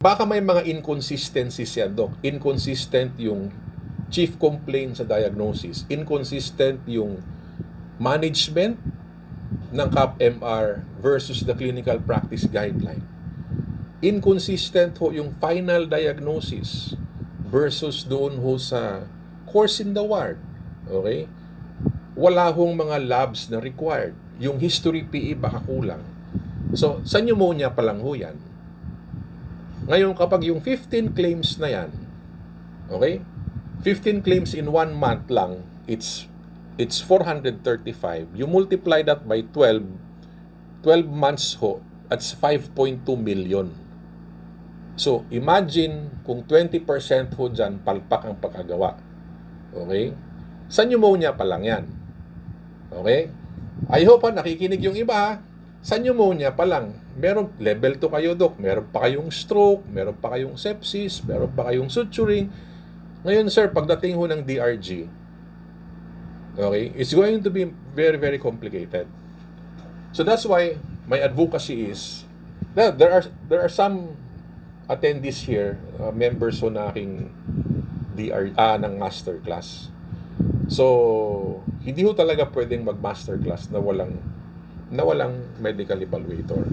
Baka may mga inconsistencies yan, Doc. Inconsistent yung chief complaint sa diagnosis. Inconsistent yung management ng CAP-MR versus the clinical practice guideline. Inconsistent ho yung final diagnosis versus doon ho sa course in the ward. Okay? Wala hong mga labs na required. Yung history PE baka kulang. So, sa pneumonia pa lang ho yan. Ngayon, kapag yung 15 claims na yan, okay? 15 claims in 1 month lang, it's 435. You multiply that by 12 months ho, that's 5.2 million. So, imagine kung 20% ho dyan, palpak ang pagkagawa. Okay? Sa pneumonia pa lang yan. Okay? I hope nakikinig yung iba. Sa pneumonia pa lang, meron level 2 kayo, Doc. Meron pa kayong stroke, meron pa kayong sepsis, meron pa kayong suturing. Ngayon, sir, pagdating ho ng DRG, okay, it's going to be very, very complicated. So that's why my advocacy is that there are some attendees here, members ho na aking ng masterclass. So, hindi ho talaga pwedeng mag-masterclass na walang medical evaluator.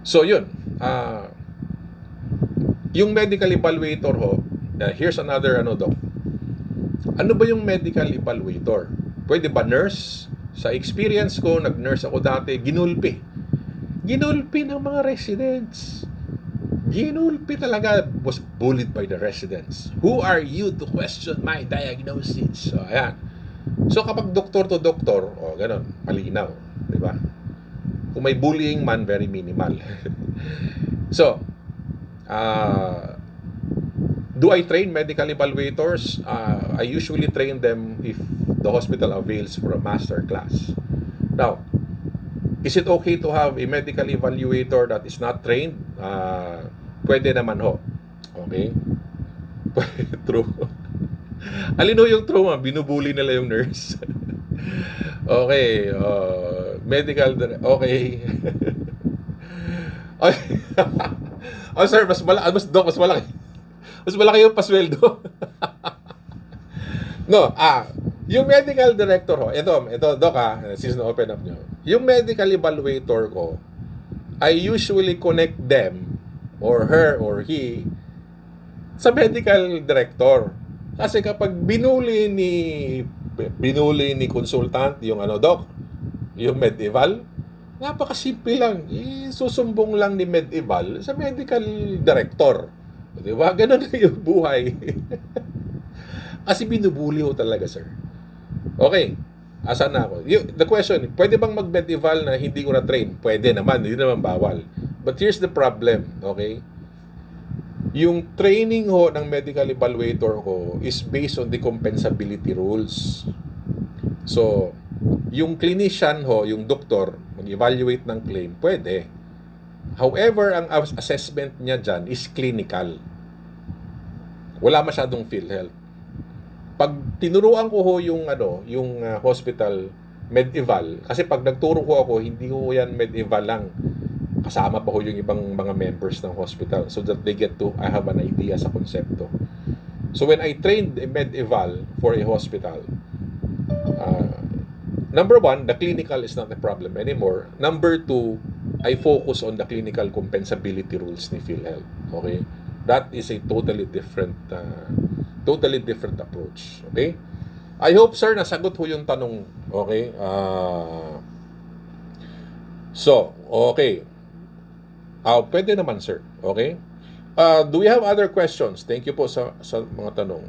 So, yun. Yung medical evaluator ho, here's another Doc. Ano ba yung medical evaluator? Pwede ba nurse? Sa experience ko, nag-nurse ako dati, ginulpi. Ginulpi ng mga residents. Ginulpi talaga, was bullied by the residents. Who are you to question my diagnosis? So, ayan. So, kapag doktor to doktor, ganun, malinaw. Diba? Kung may bullying man, very minimal. So, do I train medical evaluators? I usually train them if the hospital avails for a master class. Now, is it okay to have a medical evaluator that is not trained? Pwede naman ho. Okay? True. Alin ho yung true? Binubuli nila yung nurse. Okay. Medical, okay. Oh, sir, mas malaki. Mas malaki yung pasweldo. No, yung medical director ho, ito, Doc, since na-open up nyo. Yung medical evaluator ko, I usually connect them, or her, or he, sa medical director. Kasi kapag binuli ni consultant, yung Doc, yung med-eval, napakasimple lang. Susumbong lang ni med-eval sa medical director. Diba? Ganun na yung buhay. Kasi binubuli ho talaga, sir. Okay. Asan na ako? The question, pwede bang mag-med-eval na hindi ko na-train? Pwede naman. Hindi naman bawal. But here's the problem. Okay? Yung training ho ng medical evaluator ko is based on the compensability rules. So, yung clinician ho, yung doktor, mag-evaluate ng claim, pwede. However, ang assessment niya dyan is clinical. Wala masyadong PhilHealth. Pag tinuruan ko ho yung hospital med-eval, kasi pag nagturo ko ako, hindi ko yan med-eval lang. Kasama pa ho yung ibang mga members ng hospital so that they get to have an idea sa konsepto. So when I trained a med-eval for a hospital, number one, the clinical is not a problem anymore. Number two, I focus on the clinical compensability rules ni PhilHealth. Okay? That is a totally different approach. Okay? I hope, sir, nasagot ho yung tanong. Okay? So, okay. Pwede naman, sir. Okay? Do we have other questions? Thank you po sa mga tanong.